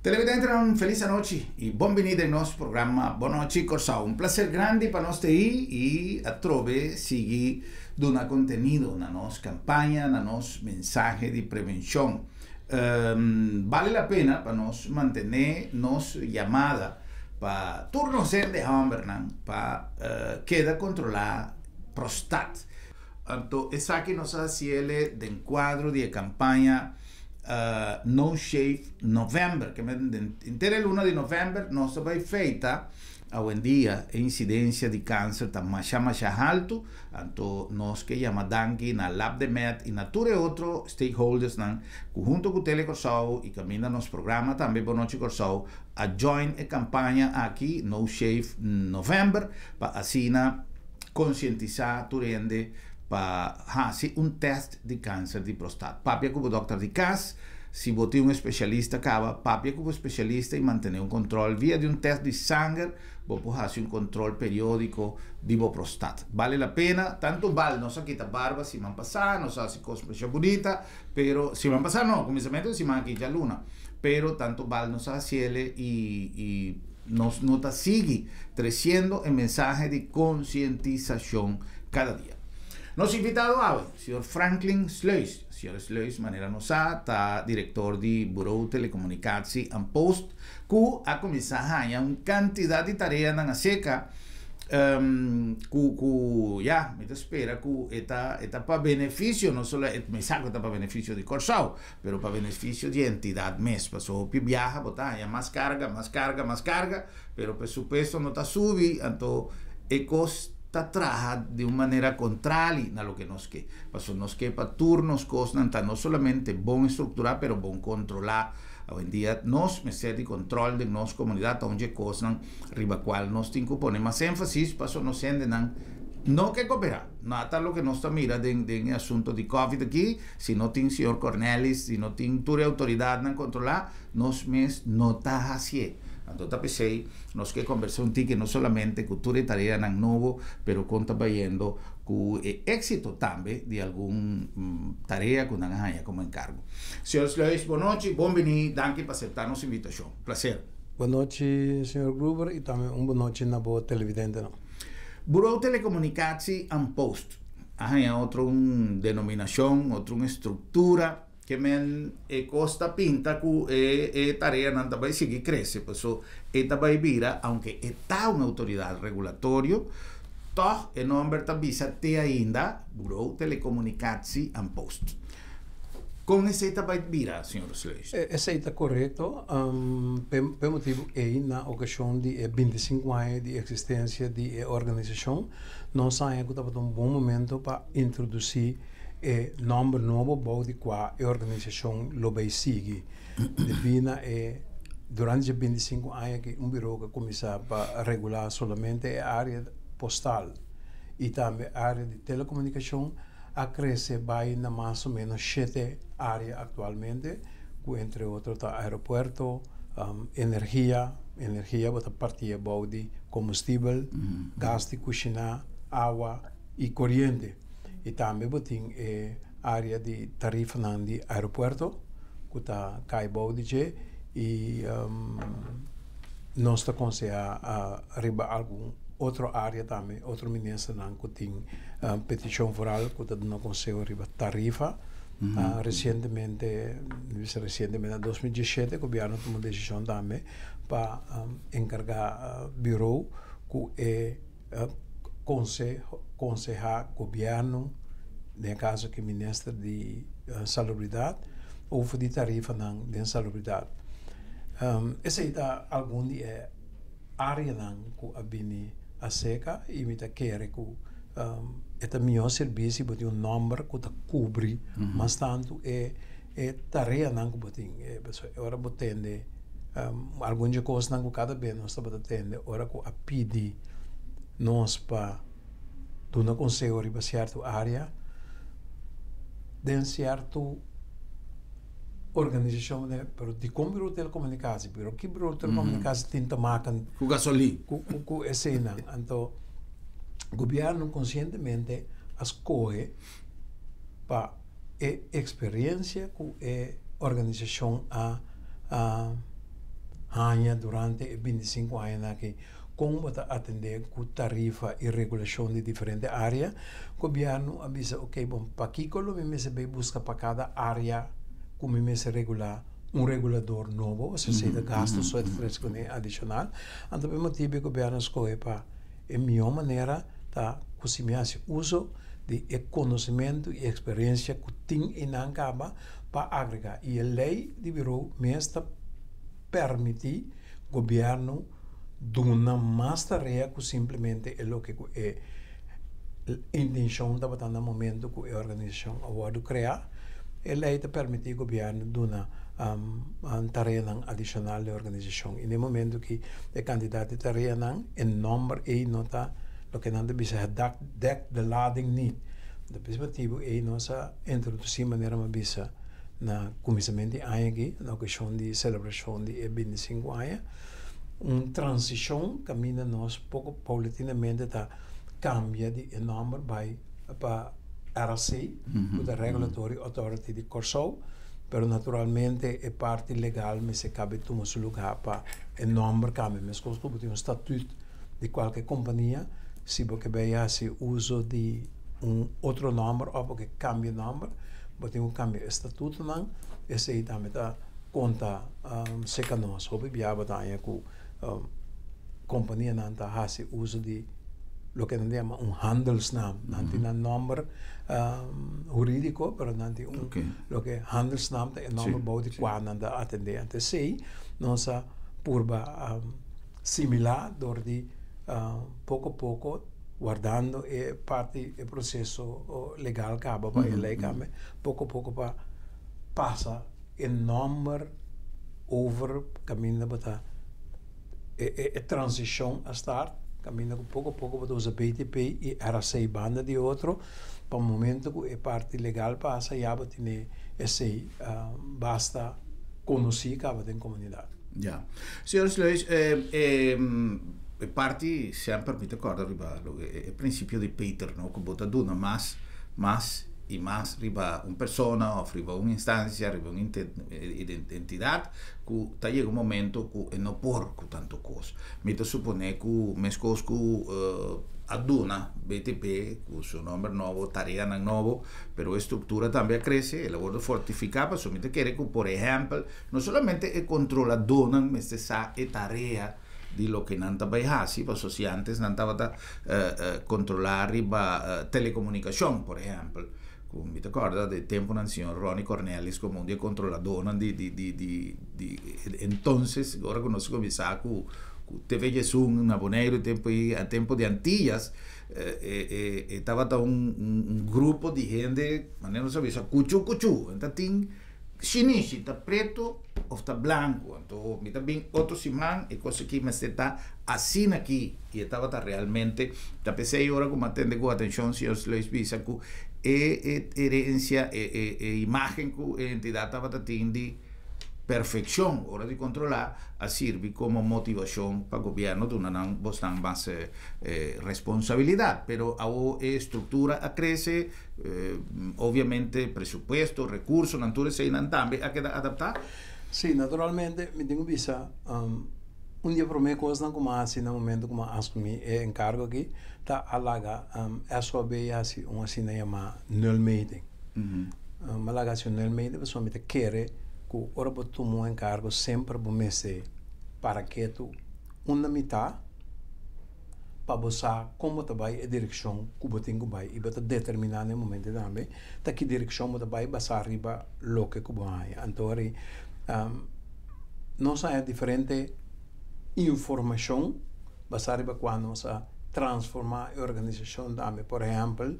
Televidente, una felice noche y bienvenido al nostro programma Bonoci Corsao. Un placer grande para noi e a trove segui un contenuto na nostra campagna, na nostro mensaje di prevenzione. Vale la pena para nos mantener nos llamada para turno ser de Hambernan para queda controlar prostat. Então, essa aqui nos haciele de enquadro de campagna No Shave November, que intera l'1 di novembre nostra vai feita a un dia a incidência de câncer tá mais alto, então nós que chama danki na lab de med e na ture outro stakeholders nan junto com o Telecorsau e caminha nos programa também Bonoci Corsau a join a campanha aqui No Shave November para assim conscientizar turende para fazer teste de câncer de próstata. Papia como doutor de casa, se você é especialista, acaba, papia como especialista e manter controle via de teste de sangue, você pode fazer controle periódico de próstata. Vale a pena, tanto vale, não só quita barba, se man passar, não só se cospe bonita, pero se man passar não, começamento se man quita luna, pero tanto vale, não só ciele e nos nota sigue crescendo em mensagem de conscientização cada dia. Nosso invitado hoje, o Sr. Franklin Sluis. O Sr. Sluis, maneira nossa, está diretor de Bureau de Telecomunicação and Post, que a começar a ganhar uma quantidade de tarefas na seca, me espera que está para benefício, não só me sabe está para benefício de Corsau, mas para benefício de entidade mesmo. Passou que viaja, botar mais carga, mas por supuesto não está subindo, então trabaja de una manera contraria a lo que nos que. Nos que para turnos costan no solamente bom estructurar, pero bom controlar. Hoy en día nos meter de control de nuestra comunidad, donde costan, riba cual nos tengo que poner más énfasis, nos entienden no que cooperar. Nada lo que nos está mira de asunto de COVID aquí, si no tiene señor Cornelis, si no tiene tu autoridad en controlar, nos mes no está así. Então, pensei, nós que conversamos que não somente cultura e tarefa não novo, pero conta bayendo com o êxito também de alguma tarefa que não ganha como encargo. Senhor Sluis, boa noite, bem-vindo, danke por aceitar nossa invitação. Prazer. Boa noite, senhor Gruber, e também boa noite na boa televidente. Bureau de Telecomunicação and Post. Há outra denominação, outra estrutura que costa pinta que tarea não vai seguir cresce, por isso esta vai virar, aunque está uma autoridade regulatória, toch o nome está te ainda Bureau de Telecomunicação and Post. Com essa vai virar, senhor Sluis? Essa está correto, por motivo na ocasião de 25 anos de existência de organização, nós sabemos que estava um bom momento para introduzir nome novo de qual a organização lo vai seguir. Durante 25 anos que bureau que começou a regular somente a área postal e também a área de telecomunicação, a crescer vai na mais ou menos 7 áreas atualmente, entre outros aeroporto, energia bota partia de combustível, gás de cozinhar, água e corrente. E também tem área de tarifa de aeroporto, que está caibo de e nós está aconselhando a algum outra área também, outro ministro que tem petição foral, que está dando conselho a tarifa. Recentemente, em 2017, o governo tomou decisão também para encargar bureau que aconselhar governo, no caso que ministro de salubridade, ou de tarifa de salubridade. Essa é algum de área que abini a seca e me quer que é melhor serviço porque um número que cobre, mas tanto tarefa que botem ora botende algumas coisas que cada vez nós estamos atendendo ora que a pedir nós para dar conselho para certa área de certa organização, né? Pero de como bureau de telecomunicação, pero que bureau de telecomunicação tenta marcar com gasolina, com essa não. Então, o governo conscientemente escolhe para a experiência com a organização a anos durante 25 anos que como atender com tarifa e regulação de diferentes áreas, o governo avisa, ok, bom, para aqui, quando me se busca para cada área, como me se regular, regulador novo, ou seja, gastos ou fresco adicional, então, por motivo, o governo escolhe para, em melhor maneira, tá, cozinhar-se uso de conhecimento e experiência que tem em Ancaba para agregar. E a lei de bureau mesmo permite o governo dar mais tarefa que simplesmente é o que é a intenção da no momento que a organização vai criar. A lei te permite o governo dar uma tarefa adicional da organização. E no momento que o candidato de tarefa em número e nota lo que não deve ser dek de lading niet. De perspectief é nossa introduzir maneira uma bisa na começamento de ano aqui, na ocasião de celebração de 25 anos, transição caminha nós pouco paulatinamente tá cambia de número para RC, da Regulatory Authority de Corsou, pero naturalmente é parte legal, mas se cabe tomar seu lugar para o número cambia, mas como tem estatuto de qualquer companhia, se você vai uso de outro número ou porque cambia o número, você tem cambio de estatuto, não, esse aí também está conta se que nós, ou bem a que companhia não está fazendo uso de lo que nós chamamos handelsnaam, não tem número jurídico, mas não tem lo que handelsnaam é o número bom de quando anda atender. Então, sei, nossa purba similar, de pouco a pouco, guardando parte do processo legal que acaba para a lei, pouco a pouco para passa o número over caminho para a transição a start, caminho pouco a pouco para usar BTP e RC banda de outro, para o momento que a parte legal passa, já tem esse basta conhecer que tem comunidade. Ja. Senhores Luís, parte sempre mi ricordo il principio di Peter, no? Che bota duna más y más riba una persona o riba una instancia, riba una identidad que ta llega un momento que no por tanto cosa. Mi te suppone che mes cos que aduna BTP con su nombre nuevo, tarea nuevo, pero la estructura también crece, el lavoro fortificado, so mi te quiere que por ejemplo, no solamente el control aduna, ma esa tarea di lo che non bai hasi, perché se antes non stava controllare la telecomunicazione, per esempio. Mi ricordo del tempo del signor Ronnie Cornelis come un controllador entonces, ora conosco come sa che te veie su un abonero a tempo di Antillas e stava un gruppo di gente, ma non so, cucciu, entonces chinese está preto ou está branco, então me também outro simão e coisa que me está assim aqui e estava realmente tá pensei agora como atende com atenção se os leis visa que herência imagem que a entidade estava tendo perfeição, hora de controlar, a servir como motivação para o governo de uma bastante mais responsabilidade, pero a estrutura a cresce, obviamente presupuesto, recursos, natureza e também a que adaptar. Sim, naturalmente, me tenho visa dia para mim coisa não como assim no momento como assumi encargo aqui, tá alaga SOB assim assim chama null meeting. Malaga assim null meeting, pessoa me quer ora botumo um encargo sempre bomese para que tu uma mitad para você como tu vai a direção que você tem que vai e você determinar no momento também da que direção você vai passar riba lo que vai então nós há diferente informação passar riba quando nós transformar a organização também por exemplo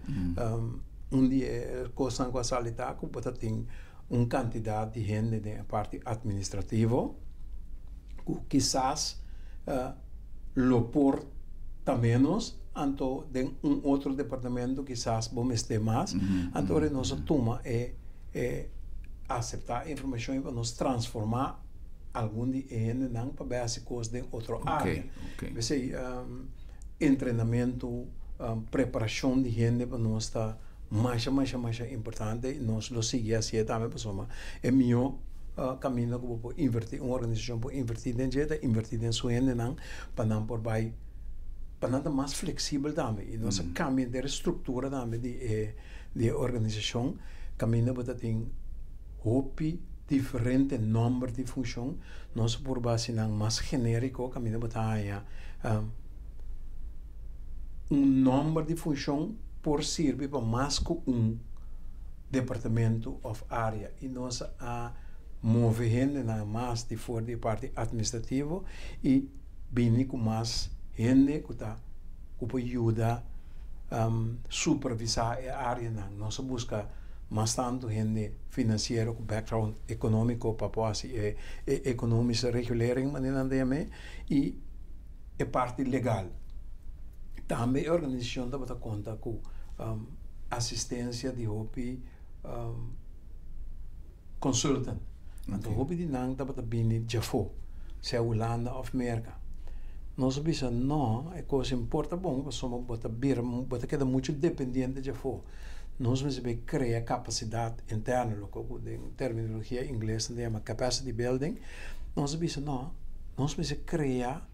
dia coisa com a salita que você tem quantidade de gente da parte administrativa que quizás lo porta menos então de outro departamento quizás vamos ter mais então nós toma aceitar a informação e vamos transformar algum de gente não para ver as coisas de outra área treinamento preparação de gente para nós estar mais importante nós lo seguimos assim também pessoal é melhor caminho que pode invertir, uma organização pode invertir em jeito, invertir em sua renda, para não por vai, para não mais flexível também. E nossa caminho de estrutura também de organização, caminho para ter hopi diferente número de função, nosso por base não mais genérico, caminho para número de função por servir para mais que departamento of área e nós a mover na mais de fora de parte administrativa e bem com mais gente que tá que pode ajudar supervisar a área nós busca mais tanto gente financeira com background econômico para poder economische regulering maneira e a parte legal também a organização dá para conta com assistência de hopi consultant. Então, hopi de nang dapat bini Jafo, se Holanda of Amerika. Nós bisa não é coisa importante bom, porque somos bota queda muito dependente de Jafo. Nós vamos criar capacidade interna, lo que em terminologia inglesa se chama capacity building. Nós bisa não, nós vamos criar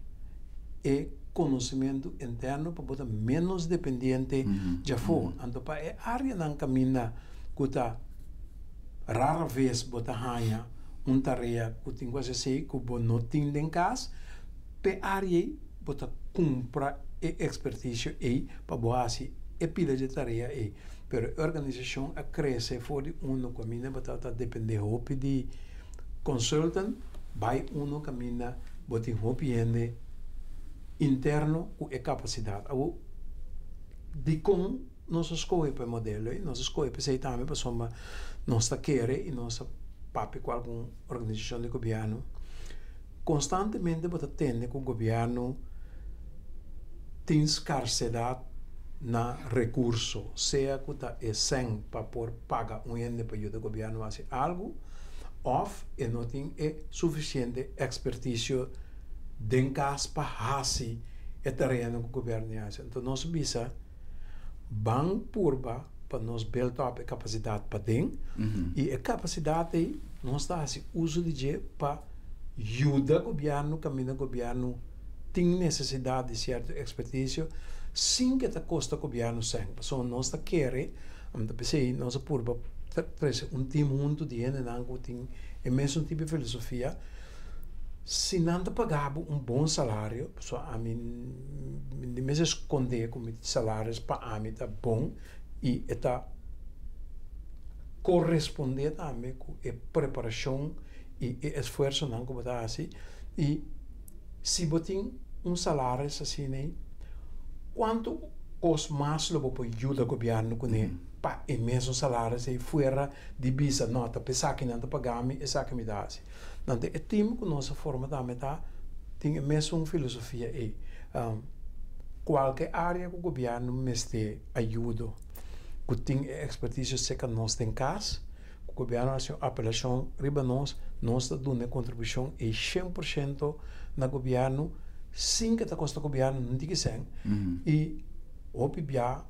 conhecimento interno para botar menos dependente de Jafo. Então, para a área não caminha que rara vez botar hanha tarefa que tem quase sei que não tem em casa, pe área botar compra expertise para boa assim pila de tarefa pero a organização a crescer fora caminha botar depender hope de consultant vai caminha botar hope interno com capacidade de como nós escolhemos para modelo e nós escolhemos para ser também para somar nossa querer e nossa papi com alguma organização de governo constantemente para atender que o governo tem escassez na recurso seja que é sem para por pagar ente para ajudar o governo a fazer algo ou não tem suficiente expertise dentro para fazer a tarefa que o governo faz. Então nós bisa bang purba para nós build up a capacidade para dentro e a capacidade nós dá esse uso de je para ajudar o governo, caminho o governo tem necessidade de certa expertise sem que custa o governo sem. Então nós está querer, nós purba traz time junto de gente que tem o mesmo tipo de filosofia. Se não te pagava bom salário, a mim me esconder com salários para mim tá bom e está corresponder também com a preparação e esforço não como tá assim e se botem salário assim né quanto os mais logo para ajudar o governo com para o mesmo salário se fora de bisa nota pensar que não te pagava essa que me dá assim. Então, o time que nossa forma também tem a mesma filosofia e qualquer área que o governo me ajuda, que tem expertise que nós temos em casa, o governo faz apelação riba nós está dando contribuição e 100% no governo, sem que custa o governo, não diga sem. E o PIBA,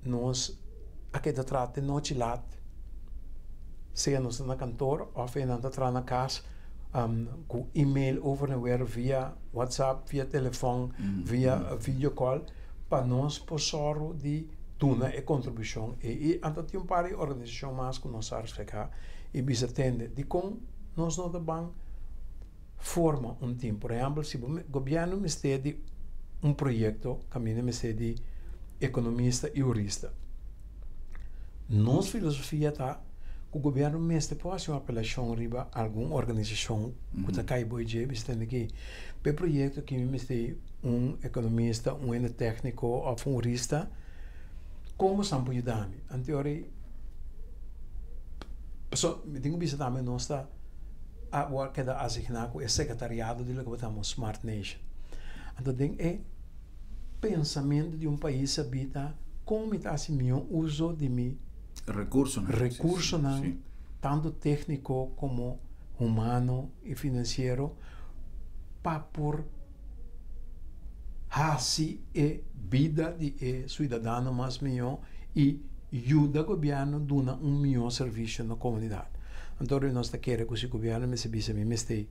nós, aqui da trata, não te late, seja nós na cantor, ou se não está na casa, com e-mail over and via WhatsApp, via telefone, via video call, para nós possamos de dar a contribuição. E então tem par de organizações mais que nós arriscar e bisa atende de como nós não devemos forma time. Por exemplo, se o governo me estende projeto, caminho me estende economista e jurista. Nossa filosofia está o governo mesmo pode fazer uma apelação riba alguma organização que está cai boi je estende aqui para projeto que me estende economista ente técnico ou jurista como sampo ajudar-me anterior pessoa me tenho visto também nós está agora que da asignado com o secretariado de que chamamos Smart Nation então tem pensamento de país habita como está assim meu uso de mim recurso tanto técnico como humano e financeiro para por fazer a vida de cidadão mais melhor e ajuda o governo a dar melhor serviço na comunidade. Então, nós queremos que o governo me se bisa, me este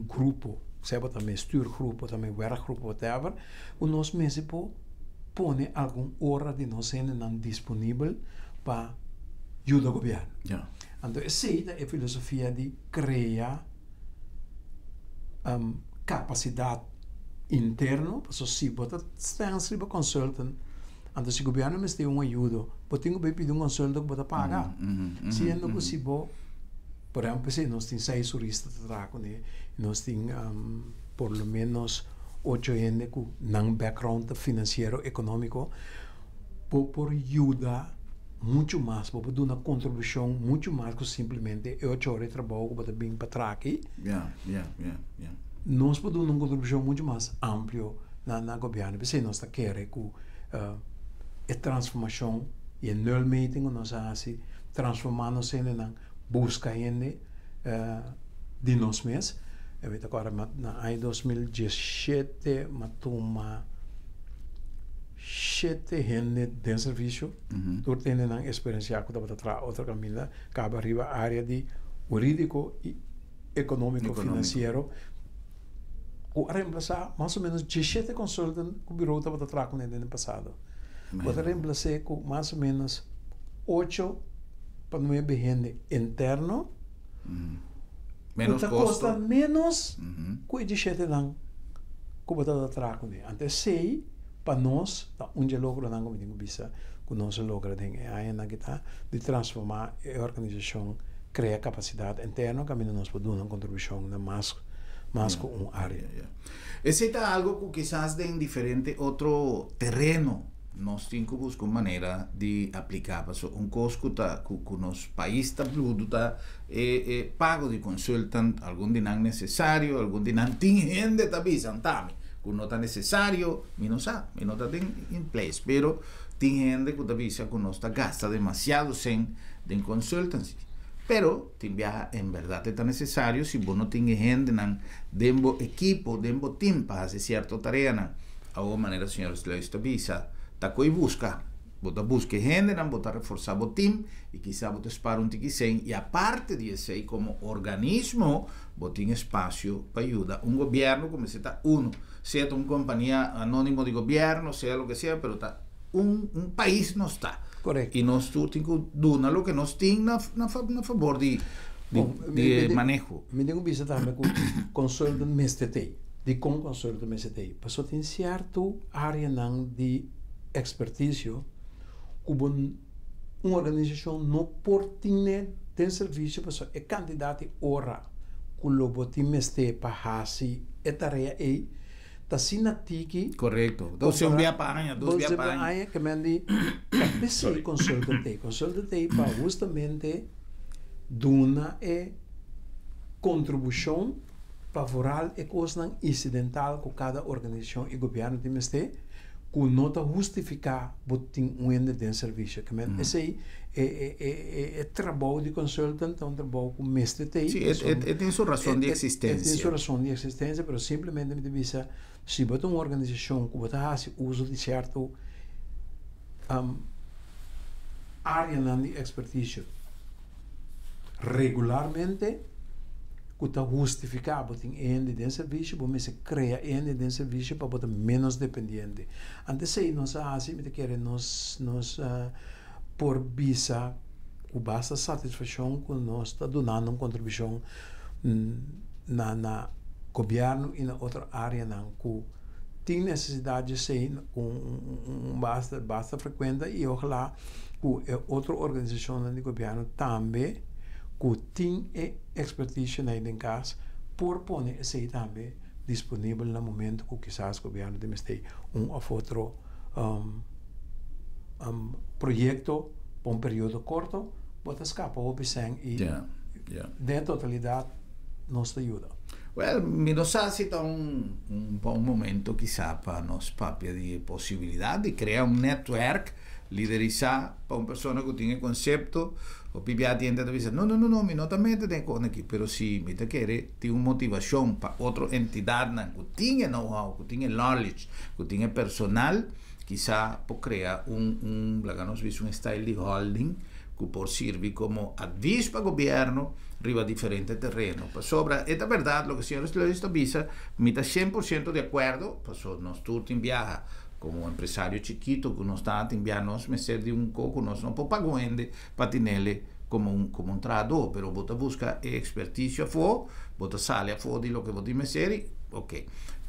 grupo, seja também stuurgroep, também werkgroep, whatever, o nós mesmo pone alguma hora de nós sendo disponível para ajudar o governo. Ja. Então, essa é a filosofia de criar capacidade interna, para se você está sendo consultant, então se o governo me tem uma ajuda, você tem que pedir um consultant que você paga. Se é possível, por exemplo, se nós temos 6 turistas de trabalho, nós temos por lo menos 8 gente com um background financeiro, econômico, por ajudar muito mais, por dar uma contribuição muito mais que simplesmente 8 horas de trabalho para vir para trás. Nós podemos dar uma contribuição muito mais ampla na governo, porque nós queremos que a transformação e a null meeting nós assim transformar-nos em uma busca de nós mesmos. Eu vejo agora em 2017 matuma 7 gente de serviço, todos têm uma experiência que dá para outra caminho, acaba arriba a área de jurídico e econômico. Financeiro. O reemplazar mais ou menos 17 consultantes que o bureau estava trabalhando no ano passado. Pode reemplazar com mais ou menos 8 para 9 gente interno. Menos custo. Custa menos que 17 anos que o estava trabalhando. Antes 6 para nós, onde logra não como bisa, que nós logra de transformar a organização, criar capacidade interna, que nós podemos dar uma contribuição mais com uma área. Esse é algo que quizás em diferente outro terreno nós temos que buscar uma maneira de aplicar. Costo que nos país está pago de consultant, algum de não necessário, algum de não tem gente está visando também. Que não está necessário, não está em place, pero tem gente que está visando que nós gasta demasiado sem de consultancy. Pero também em verdade está necessário se você não tem gente dentro equipo, dentro time para fazer certa tarefa. A maneira senhores está visa, está com busca gente, você reforçar o time e quizá você espera tique sem e a parte disso como organismo você tem espaço para ajudar governo como se está seja uma companhia anônima de governo, seja o que seja, pero está país não está. Correto. E nós temos que dar o que nós temos na favor de manejo. Me tenho visto também com consultant MSTT, de com consultant MSTT. Passou tem certo área de expertise, como uma organização não pode ter de serviço, passou é candidato a hora, que o botim MST para fazer a tarefa aí. Tasina tiki. Correto. Dos via panha, que me di capisci consultante para justamente dar a contribuição favorável e coisa incidental que cada organização e governo tem que não está justificar botin de serviço. Que me esse é trabalho de consultante, um trabalho com mestre tem. Sim, tem sua razão de existência. Tem sua razão de existência, mas simplesmente me diz se você uma organização que você faz uso de certo área de expertise regularmente, que está justificado em serviço, você cria em serviço para você menos dependente. Antes aí nós assim, nós por visa que basta satisfação que nós está dando uma contribuição na governo e na outra área que tem necessidade de ser basta frequente e ojalá que outra organização de governo também que tem expertise em caso por pôr esse também disponível no momento que quizás o governo tem outro projeto por um período curto, pode escapar o bicem e de totalidade nos ajuda. Well, Minosasi está bom momento quizá para nós papia de possibilidade de criar network, liderizar para uma pessoa que tem conceito, o PBA tiende a dizer, não, me não também tem com aqui, pero se me quer ter uma motivação para outra entidade que tenha know-how, que tenha knowledge, que tenha personal, quizá pode criar um style de holding, que por servir como aviso para gobierno arriba diferente terreno. Pues sobra, esta verdad, lo que el señor Slois avisa, me está 100% de acuerdo, pues nos turtin viaja como empresario chiquito que nos está enviando meser de un coco, nos no puede pagar patinele como un traductor, pero vos busca experticia a fuego, vos sale a fuego de lo que vos meseri, ok.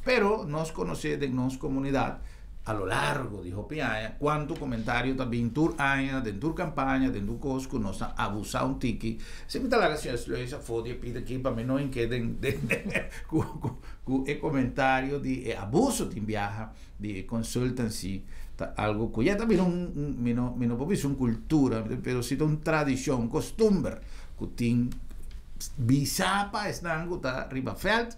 Pero nos conoce de nos comunidad a lo largo de Hopiaya, cuánto comentario también tur aña, de tur campaña, de tur cosco, nos ha abusado un tiki. Se me da la gracia, lo hizo a fuego, y pide aquí para mí no queden el comentario de abuso de viaja, de consultancy, algo que ya también no puedo decir una cultura, pero sí una tradición, costumbre, que tiene bisapa, están que Ribafeld,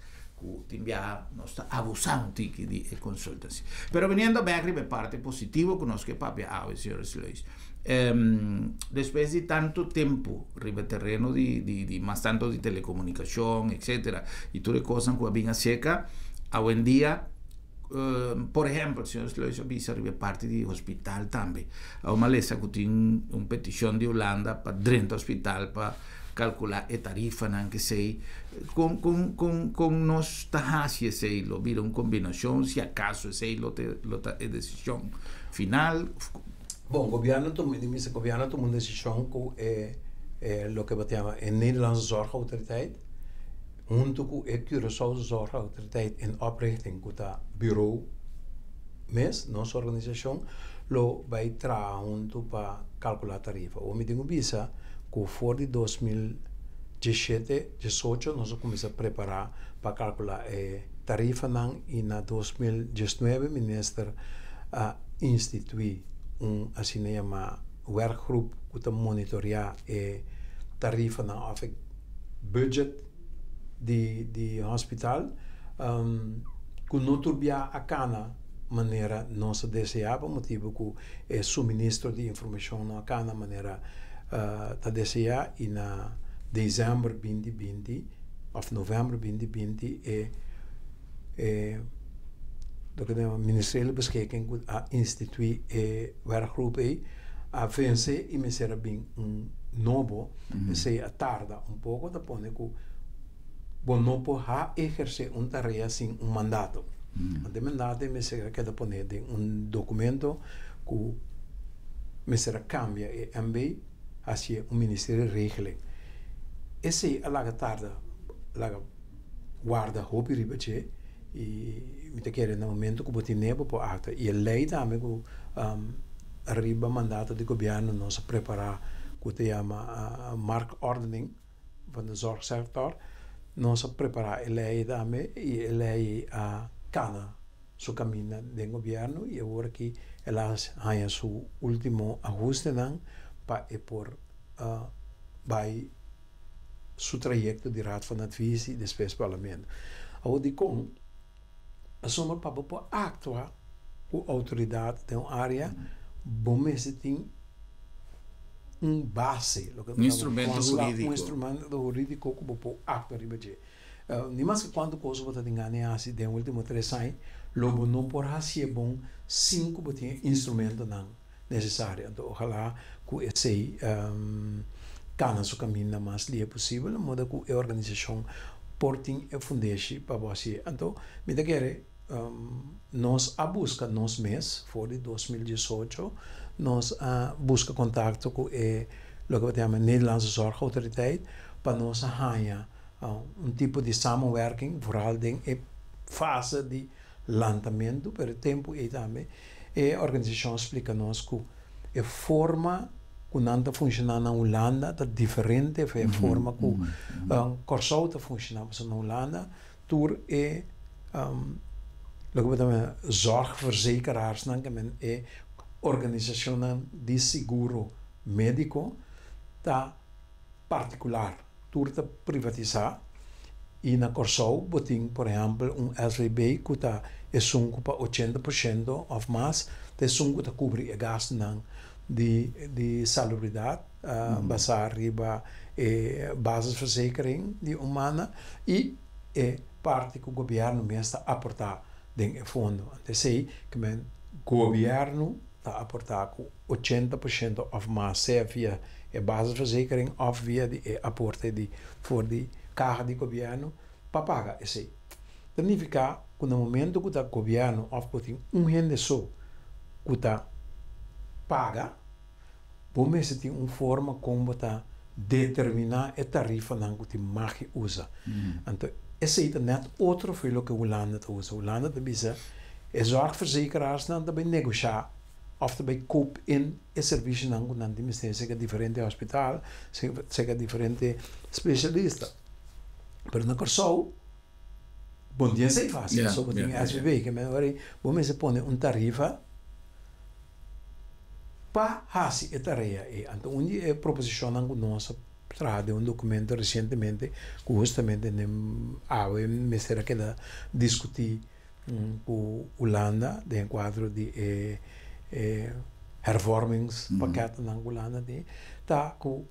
que viaja, no está abusando de consultancy. Pero veniendo back a parte positiva que nos que papi señores Luis. Después de tanto tiempo riba terreno de más tanto de telecomunicación, etcétera, y todas las cosas que vienen seca, hoy en día por ejemplo, el señor Sluis avisa arriba parte di hospital también. A una lesa que tiene una petición de Holanda para dentro hospital para calcular la tarifa que sei con nos tahasia sei lo vira una combinación si acaso sei lo decisión final. Bom, o governo tomou uma decisão que lo que batemos a Nederlandse Zorgautoriteit, junto com a Curaçao Zorgautoriteit in oprichting com o bureau, mas nossa organização lo vai trazer junto para calcular a tarifa. O me tenho visa que for de 2017, 18 nós começamos a preparar para calcular a tarifa e na 2019 o ministro institui assim chama werkgroep que monitorear a tarifa of budget de hospital que não turbia a cana maneira nossa desejava motivo que é suministro de informação na cana maneira tá desejar e na dezembro 2020 ou novembro 2020 do que o Ministério Beschikking a instituir werkgroep a vencer e me será bem novo se a tarda pouco da pone que bom não pode exercer tarefa sem mandato. De mandato me será que da pone de documento que me será cambia e MB hacia Ministério regele. Esse a larga tarda larga guarda hopi ribache e mi te chiede nel momento che poti nebo po acta e lei dame che arriba mandato di governo non si prepara che si chiama marktordening van de zorgsector non si prepara e lei dame e lei cana su cammina del governo e ora che ela ha su ultimo ajuste nan pa e por vai su trajecto di raad van advisie des parlamento o di con sommige papa po actua o autoridade de uma área bom tem base instrumento jurídico que po actua ribeje nem mais que quando coisa você tem ganhar assim de último 3 anos logo não por assim bom 5 botem instrumento não necessário então ojalá que esse cana su caminho mais livre possível modo que a organização porting e fundeshi para você então me da querer nós a busca nos mês fora de 2018 nós busca contato com lo que chama Nederlandse Zorgautoriteit para nós arranjar tipo de samenwerking vooral em fase de lançamento per tempo e também a organização explica nos que a forma que não funciona na Holanda é diferente da forma que Curaçao está funcionando na Holanda tur é lo que chama zorgverzekeraars é organização de seguro médico tá particular tur tá privatizar e na Curaçao botin por exemplo SVB que tá é sunco para 80% ou mais de sunco tá cobre a gasto de salubridade basar riba basisverzekering de humana e parte que o governo mesmo está aportar dentro do fundo. Então sei que o governo te aportar 80% of mais, seja via a basisverzekering of via de aporte voor die caja de governo, para pagar esse. Significa que no momento que o governo of gente só que paga, você tem uma forma como determinar a tarifa que você usa. Então, esse é net outro filo que a Holanda usa. A Holanda usa a zorgverzekeraars daarbij negociar of daarbij koop in een serviço dan die misschien zeggen differente hospitaal, zeggen differente specialisten. Maar dan zo, bom dia sei fácil, só que as we que agora vamos se pone tarifa para hasi a tarefa então onde proposição que nós traga documento recentemente que justamente me será que discutir com Holanda de quadro de hervormingspakket na Holanda tá com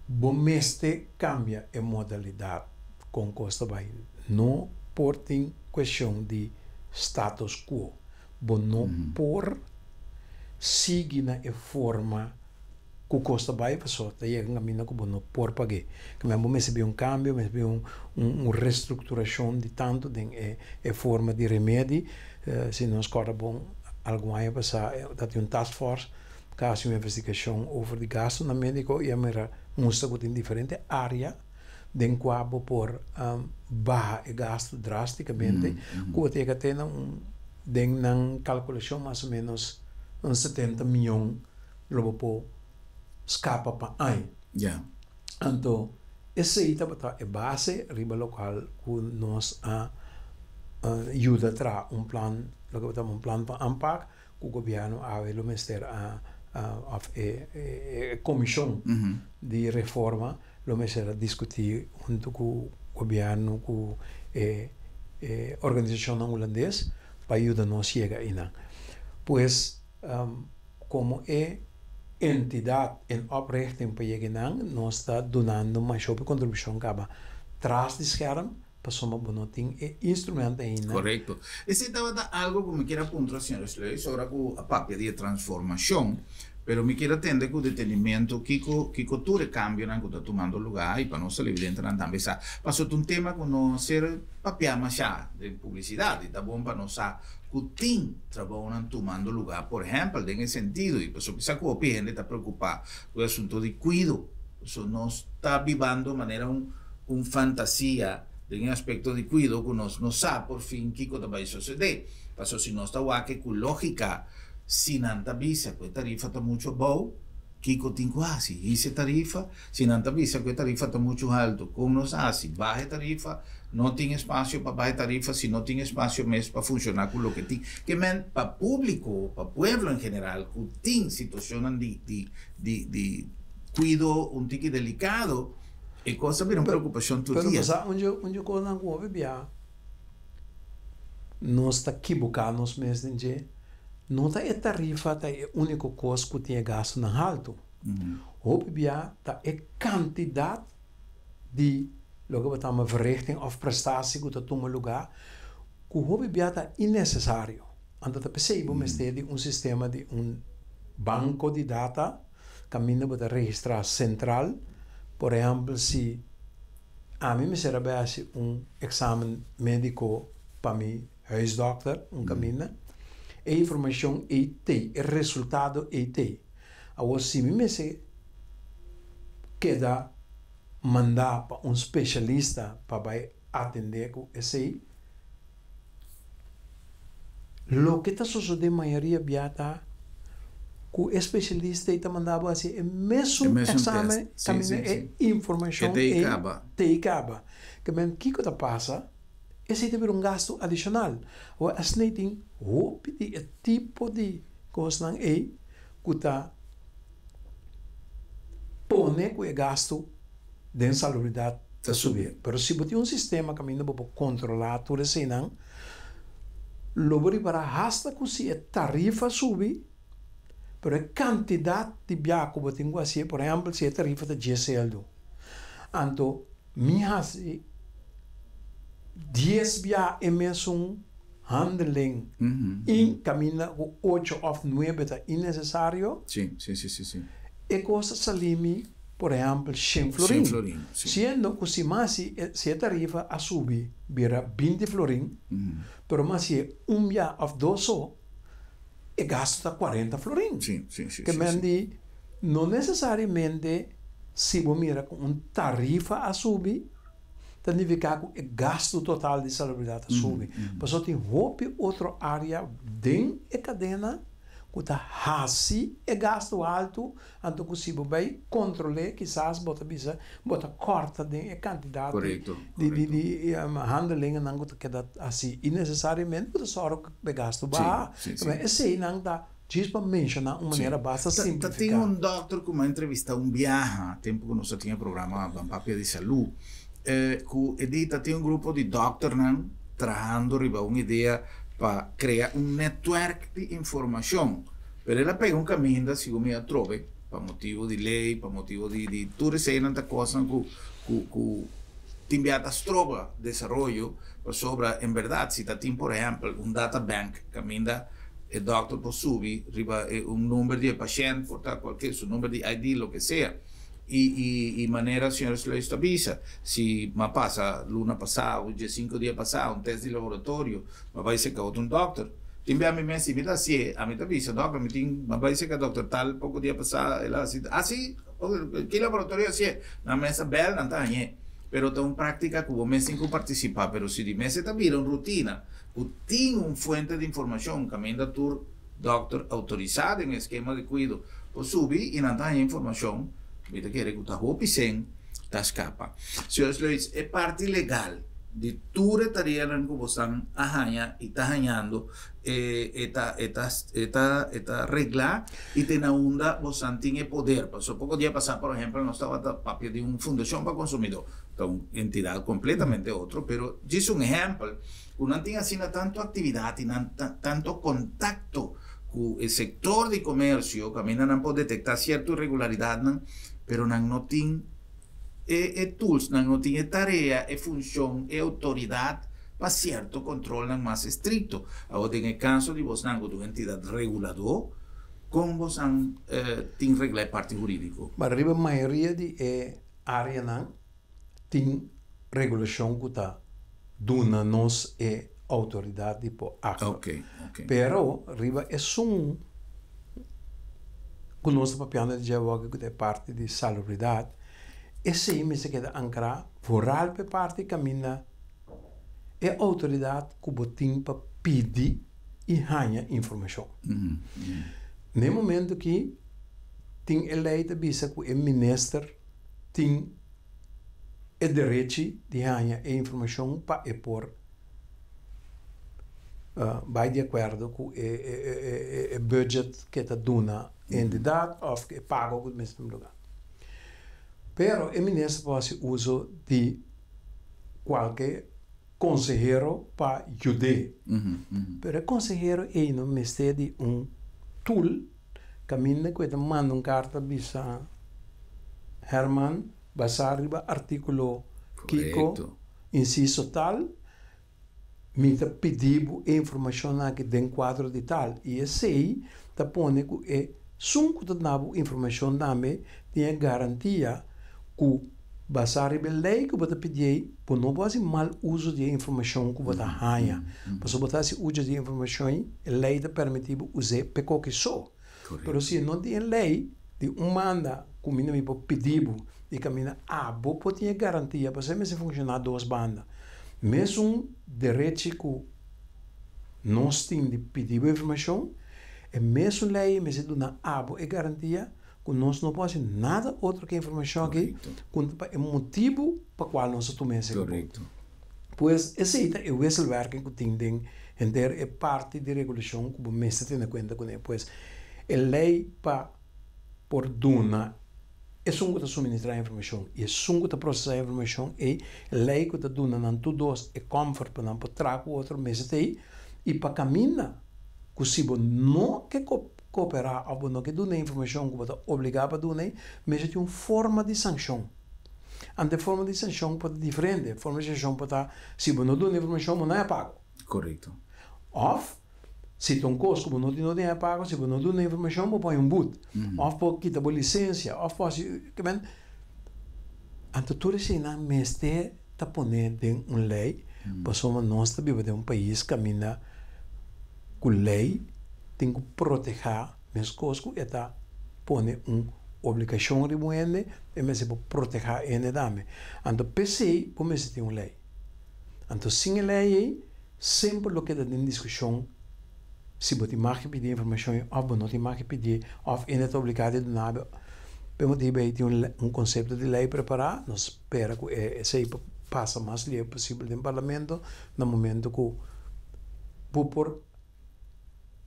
bomeste cambia a modalidade com Costa Bahia não por tem questão de status quo bom não por seguir na forma que Costa Bahia passou daí é caminho que bom não por pagar que mesmo me se cambio me se reestruturação de tanto de forma de remédio se nós corre bom algum ano passar tem task force caso uma investigação over de gasto na médico e a mera mostra que em diferente área den quabo por baja e gasto drasticamente que tem que ter den calculação mais ou menos 70 milhões logo por escapa para ano. Então esse é base riba local que nós ajuda a tra plan plan para ANPAC que o governo a o ministério a comissão de reforma lo ministério discutir junto com o governo com a organização holandesa para ajudar nós chegar aí. Pois como entidade em oprichting para chegar nós está donando mais sobre contribuição que acaba atrás de scherm para somar bonoting instrumento ainda. Correto. Esse estava algo que me queira apontar, senhor Sley, sobre a papel de transformação, pero me queira atender com o detenimento que cultura cambia na que está tomando lugar e para nós é evidente não também sa. Passou um tema que não ser papel mais de publicidade, tá bom para nós que tem trabalho tomando lugar, por exemplo, nesse sentido, e pessoal que sabe que a gente está preocupado com o assunto de cuido, isso nós está vivendo de maneira fantasia em aspecto de cuido que nós não sabe por fim que vai suceder. Passou se nós está aqui com lógica, se não está vista que a tarifa está muito boa, que tem quase essa tarifa, se não está vista que a tarifa está muito alto, como nós assim, baixa tarifa, não tem espaço para baixa tarifa, se não tem espaço mesmo para funcionar com o que tem. Que men para público, para povo em geral, que tem situação de cuido um tique delicado, e cosa per una preoccupazione tutti. Però sa, onde cosa não bebia, nós está equivocando nos mesmos de, não está a tarifa tá é a única coisa que tem gasto na alto. O bebia tá é quantidade de logo batamos verrichting of prestatie que está toma lugar, que o bebia tá innecessário. Então tá percebo mas tem sistema de banco de data, caminho para registrar central. Por exemplo, se a mim me será bem exame médico para mim, huisdokter, caminho, a informação é o resultado é agora, se me se queda mandar para especialista para atender com esse, o que está sucedendo a maioria biata, que o especialista está mandando assim o mesmo exame, também informação e te acaba. Que men que está passa, esse é um gasto adicional. Ou as nem tem o tipo de coisa que está põe que o gasto de salubridade a subir. Mas se você tem sistema que ainda pode controlar tudo isso, não, logo para hasta que se a tarifa subir, pero a quantidade de biaco que tenho assim, por exemplo, se a tarifa de GSL, então, me hace 10 biaco é mesmo handling in camina o 8 of 9 tá innecessário. Sim, sim, sim, sim, sim. E costa salimi, por exemplo, 100 florin. 100 florin, sim. Sendo que se a tarifa a subir, vira 20 florin, pero mas se dia of 2 so, e gasta 40 florin. Sim, sim, sim. Que sim, mendi, não necessariamente se você mira com tarifa a subir, significa que o gasto total de salubridade a subir. Mas só tem outra área dentro da cadena que está hasi e gasto alto, então que se vai controlar, quizás bota corta a quantidade de handling não queda assim, e necessariamente você só que gasto baixo. Mas esse não dá para mencionar uma maneira basta simplificar. Tem doutor que me entrevista viaja, tempo que nós tinha programa Bampapia de Saúde, que edita tem grupo de doctores trabalhando riba uma ideia para criar network de informação. Pero ela pega caminho da segundo a trove, para motivo de lei, para motivo de tudo isso aí, tanta coisa que timbiata trova desenvolvimento, sobre, em verdade, se tem, por exemplo, data bank, caminho o doctor pode subir, riba número de paciente, portar qualquer, su número de ID, lo que sea. E maneira, senhores, lo estabiliza. Se me passa, luna passada, o dia 5 dias passado, teste de laboratório, me vai ser que outro doctor. Timbe a mim mesmo, me dá assim, a mim tá vista, doctor, me vai ser que doctor tal, pouco dia passado, ela assim, que laboratório assim, na mesa bela, não tá aí. Pero tem uma prática que o mês tem que participar, pero se de mês está virando rotina, tem uma fonte de informação, caminho da tour, doctor autorizado em esquema de cuidado, pode subir e não tá aí informação, me quer que está roupa sem, está escapa. Senhores Luiz, é parte legal de toda a tarefa que você arranha e está arranhando, esta regla e tem na onda você tem poder. Passou pouco dia passar, por exemplo, nós estava papel de uma fundação para consumidor, então entidade completamente outra, pero diz exemplo, não tem assim tanto atividade, tanto contato com o setor de comércio, que a mina não pode detectar certa irregularidade, pero não tem tools, não tem tarefa, função, autoridade para certo controle mais estrito. Agora, em caso de você não ter uma entidade reguladora, como você tem regla parte jurídica? Mas a maioria de área não tem regulação que está dona nos autoridade por acto. Ok. Pero riba é um que nós papiando de jawaga que é parte de salubridade. Esse aí me se queda ancrar foral pe parte camina é autoridade que botim para pedir e ganhar informação. No momento que tem eleita bisa que o ministro tem o direito de ganhar a informação para por vai de acordo com o budget que está dona entidade ou que paga o mesmo lugar. Pero o ministro pode usar de qualquer consejero para ajudar. Pero o consejero é no mestre de tool caminha que manda carta bisa Herman basariba artículo Kiko inciso tal me pediu informação aqui dentro quadro de tal e esse aí tá põe que sunco da nabo informação também tem garantia que basariba lei que você pedir por não pode mal uso de informação que você ganha mas você se usa de informação lei da permitivo usar peco que só pero se não tem lei de manda que me pediu e caminha você pode garantia para ser funcionar duas bandas mesmo direito que nós temos de pedir informação, é mesmo lei, mas é garantia que nós não podemos nada outro que informação aqui, é motivo para o qual nós tomamos esse Correto. Pois, esse é o wisselwerking que tem é parte de regulação que o mestre tem em conta com ele. Pois, a lei para por dona é um que suministrar informação e é um que processar informação e lei que dona não todos é comfort para não trazer outro mestre e para caminhar que se não que cooperar ou não que dona informação que você obrigado a donar mas tem uma forma de sanção a forma de sanção pode ser diferente a forma de sanção pode se você não dona informação não é pago correto Of, se tem um custo, como não tem dinheiro pago, se não tem informação, vou pôr um boot. Of, vou quitar a licença. Of, que bem. Então, tudo isso na mestre está pondo em uma lei, para nós vivemos em um país que caminha com lei, tem que proteger as coisas, e está pondo uma obrigação de moeda, e mas para proteger ele também. Então, PC, como se tem uma lei. Então, sem lei, sempre o que está em discussão, se você tem que pedir informação, ou não tem que pedir, ou ele está obrigado a dar. Vamos ter um conceito de lei preparado, nós esperamos que esse passe o mais livre possível no parlamento, no momento que por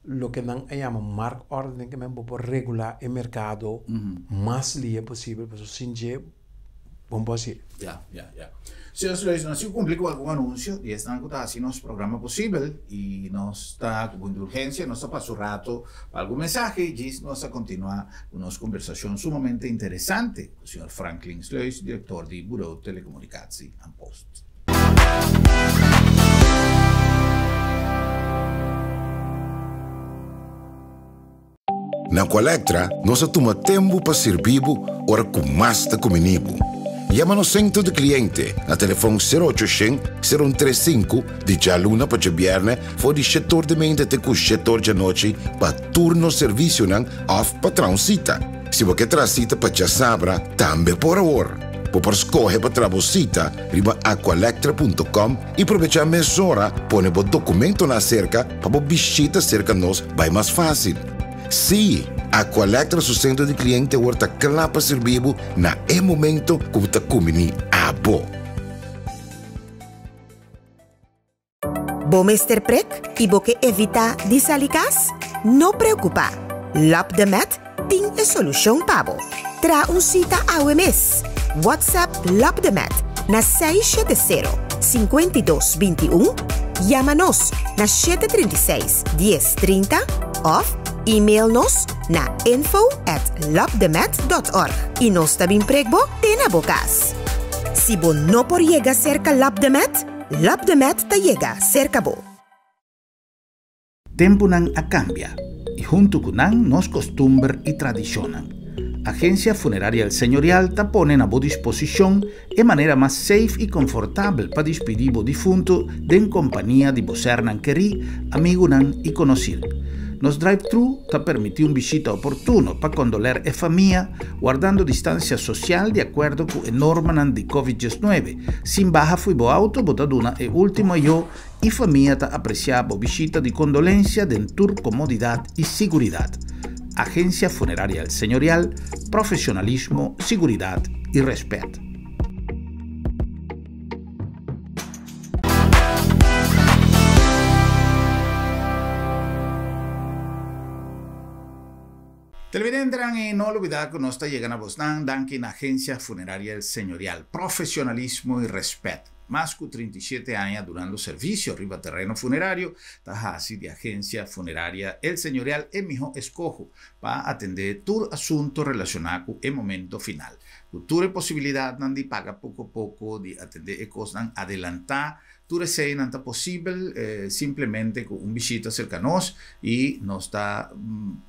o que nós chamamos marco ordem, que por regular o mercado mais livre possível, para assim vamos dizer. Senhores Luis, nós cumprimos com algum anúncio e estamos fazendo nosso programa possível e nós está com muita urgência, nós está passando rato para algum mensagem e nós está continuar com nossa conversação sumamente interessante com o senhor Franklin Sluis, diretor do Bureau de Telecomunicações e Post. Na Colectra, nós toma tempo para servir ora com mais da comunibo. Llama no centro de cliente na telefone 0800-035 de jaluna para viernes for de setor de mente até o setor de noite para turno serviço não off para transita. Se você transita para já sabra, também por hora. Por escolher para trabalhar, riba aqualectra.com e aproveitar a mesura, põe o documento na cerca para visita cerca nós vai mais fácil. Sim, a Colectra su centro de cliente orta clapa servibo na momento que você comini a bo. Bom Mr. Prek e boque evita disalikas? Não preocupa. Lap de Met tem a solução para bo. Tra cita ao mês. WhatsApp Lap de Met na 670-5221. Chama-nos na 736-1030 of e-mail-nos na info@labdemet.org e nós também pregbo na bocas. Se você não por llegar cerca Labdemet ta llega cerca bo. Tempo nan a cambia y junto con nan nos costumbre y tradicionan. Agencia Funeraria El Señorial ta pone a boa disposición de manera más safe y confortable para despedir o difunto en compañía de vocer nan queri, amigo nan y conocido. Nos drive-thru ta permite un visita oportuno para condoler e famiglia guardando distancia social de acuerdo con la norma de COVID-19. Sin baja fui bo auto, botaduna e último yo y familia ta apreciaba visita de condolencia dentur comodidad y seguridad. Agencia Funeraria El Señorial, profesionalismo, seguridad y respeto. Televidente, no olvidar que nos está llegando a vos dan que en Agencia Funeraria El Señorial, profesionalismo y respeto. Más que 37 años durando servicio arriba terreno funerario, está así de Agencia Funeraria El Señorial en mi escojo para atender tu asunto relacionado con el momento final. Tu posibilidad de pagar poco a poco, de atender cosas adelantar, tu deseo no está posible, simplemente con un visita cercanos y nos está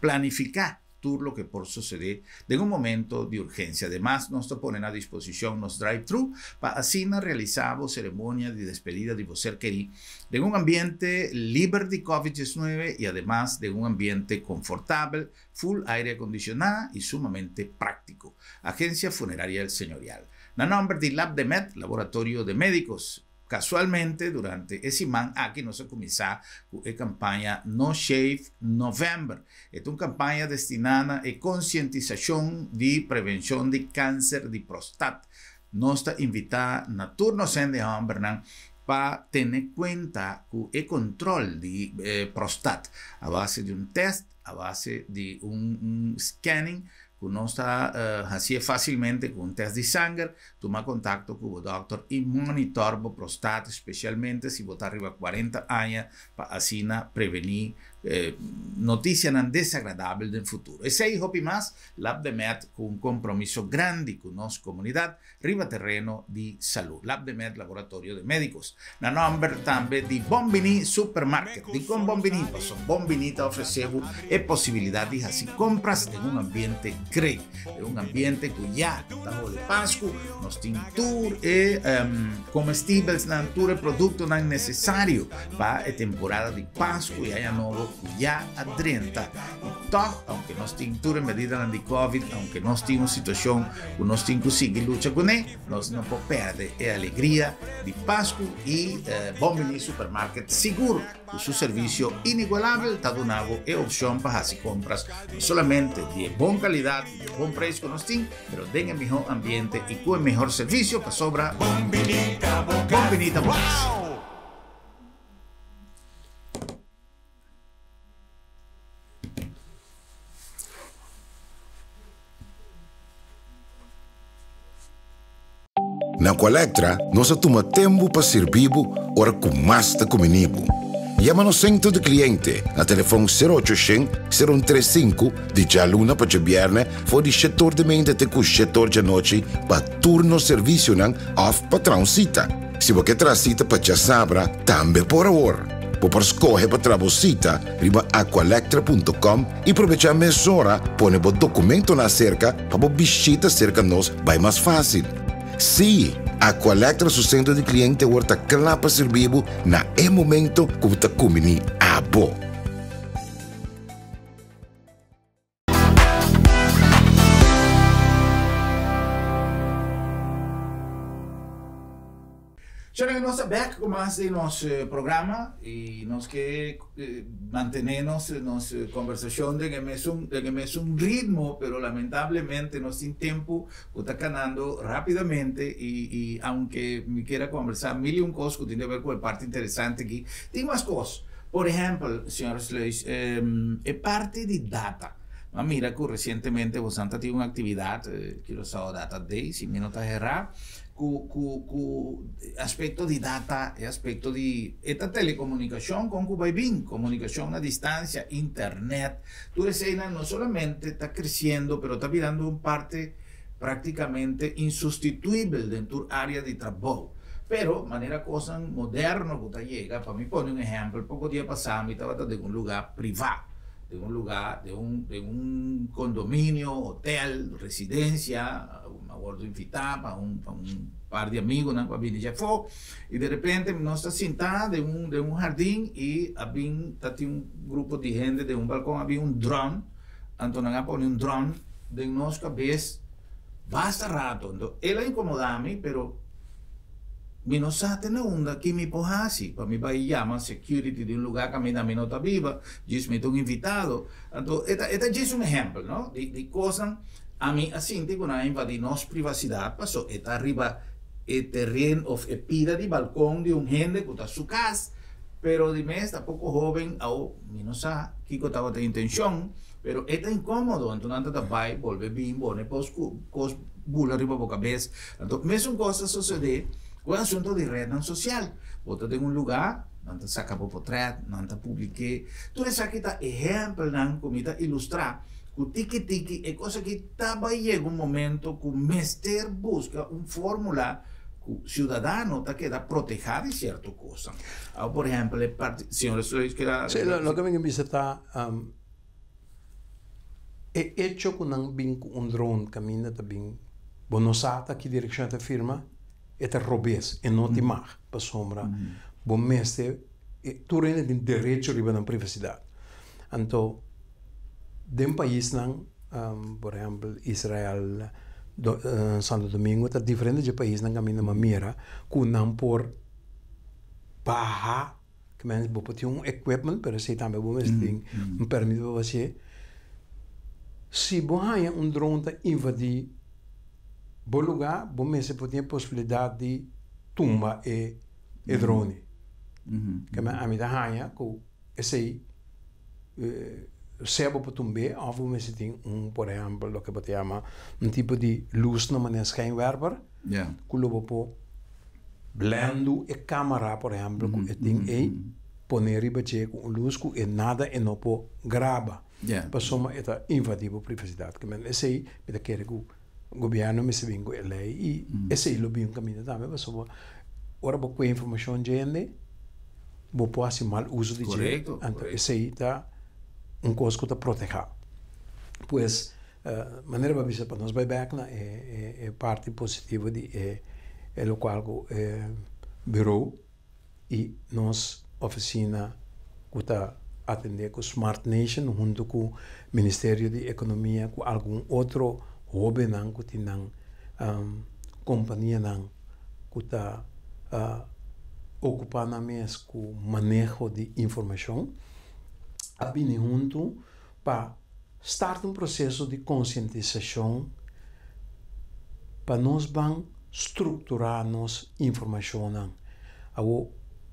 planificar lo que por suceder en un momento de urgencia. Además, nos ponen a disposición los drive-thru para así realizar ceremonia de despedida de ser querido en un ambiente libre de COVID-19 y además de un ambiente confortable, full aire acondicionado y sumamente práctico. Agencia Funeraria El Señorial. Na nombre de Lab de Met, Laboratorio de Médicos. Casualmente, durante ese man aquí nos ha comenzado la campaña No Shave November. Es una campaña destinada a concientización de prevención de cáncer de próstata. Nos está invitada a turno de hombre para tener cuenta con el control de próstata a base de un test, a base de un scanning. No está así fácilmente con un test de sangre, toma contacto con el doctor y monitor la próstata, especialmente si vos arriba 40 años, para así prevenir notícia não desagradável do futuro. Esse aí, Hopi Mas, Lab de Med, com um compromisso grande com nossa comunidade, riba terreno de saúde. Lab de Med, laboratório de médicos. Na number também de Bombini Supermarket. De com Bombini, passou Bombini está oferecendo a possibilidade de fazer compras em um ambiente great, em um ambiente que já está de Páscoa, nós temos tour e comestíveis, tour e produto não necessário para a temporada de Páscoa e aí novo já adrenta. Então, aunque nós temos tour em medida de Covid, aunque nós temos uma situação que nós temos que seguir luta com ele, nós não podemos perder a alegria de Páscoa e Bombini Supermarket seguro que seu serviço inigualável está dando a opção para fazer compras não somente de boa qualidade, de bom preço que nós temos, mas de um melhor ambiente e com o melhor serviço para sobrar Bombinita Box. Na Colectra, nós tomamos tempo para servir ora com mais de comunibo. Llama no centro de cliente na telefone 0800-035 de Jaluna para Viernes for de setor de mente até o setor de noite para turno serviço não off patrão cita. Se você traz cita para já sabra, também por hora. Por escolher para trabalhar riba aqualectra.com e aproveitar a mesura, põe o documento na cerca para visita cerca nós vai mais fácil. Sim, a Colectra su centro de cliente worta clapa servibo na e momento que você comini a bo. Chegamos nossa back com mais de nosso programa e nós que mantenemos nossa conversação de que um ritmo, pero lamentavelmente nós temos tempo que está canando rapidamente e aunque me queira conversar mil coisas que tem a ver com a parte interessante aqui, tem mais coisas. Por exemplo, senhores Leis, é parte de data. Mira que recentemente você teve uma atividade, que eu sou Data Day, se me não está errado, com aspecto de data e aspecto de esta telecomunicação com que vai bem, comunicação à distância, internet, toda essa não solamente está crescendo, mas está virando uma parte praticamente insustituível dentro da área de trabalho. Pero, maneira coisa moderna que chega, para mim, pôr um exemplo, pouco dia passado, eu estava em um lugar privado, de um lugar, de um condomínio, hotel, residência, uma guarda invitada para um par de amigos, para vir já foi, e de repente nós estamos sentados de um jardim e havia um grupo de gente de um balcão, havia um drone, então nós põe um drone de nossa cabeça, basta rato, então ela incomoda-me, pero mi não sabe onda que me porrasi, para mim vai chamar security de um lugar que a minha não está viva, diz me estou invitado. Então, esta é um exemplo, não? De coisa, a mim assim, quando a invadir nossa privacidade, passou, está arriba o terreno, ou a pida de balcão de um gente que está sua casa, pero de mês está pouco jovem, ou me não sabe que estava de intenção, pero é incômodo, então não está vai, volver bem, bom, depois cos bula arriba para a cabeça. Então, mesmo coisa suceder, o assunto de rede social. Você tem um lugar, não está saca para portrait, não está publiquei. Tudo isso aqui está exemplo, não, como está ilustrar. O tiki-tiki é coisa que vai chegar um momento que o mestre busca uma fórmula que o cidadão está querendo proteger de certa coisa. Por exemplo, senhores, lo que me dice está é hecho que não vem um drone caminha também. Você não sabe que direção da firma. Esta robês e não te mar para sombra bom mestre tu tem direito a na privacidade então de um país não por exemplo Israel Santo Domingo está diferente de país não caminha uma mira com não por barra que menos vou ter equipment para ser também bom mestre um permite para você se você tem drone para invadir bom lugar, bom mês você tem a possibilidade de tumba e drone. Que a minha rainha, que esse serve para tumber, ou você tem por exemplo, o que você chama tipo de luz na maneira schijnwerper, que logo para blendo e câmera, por exemplo, que tem aí, poner riba je com luz com e nada e não po grava. Yeah. Passou eta invadivo privacidade que men esse me quer que o governo me se vingo lei e esse lo bem caminho também passou ora bo com informação gente bo pode mal uso de gente então esse tá coisa que tá proteger pois maneira para para nós vai back na é parte positiva de é o qual bureau e nós oficina que tá atender com Smart Nation junto com o Ministério de Economia com algum outro hobby não que tem companhia não que está ocupando mais com o manejo de informação a bem junto para start processo de conscientização para nós vamos estruturar nossa informação não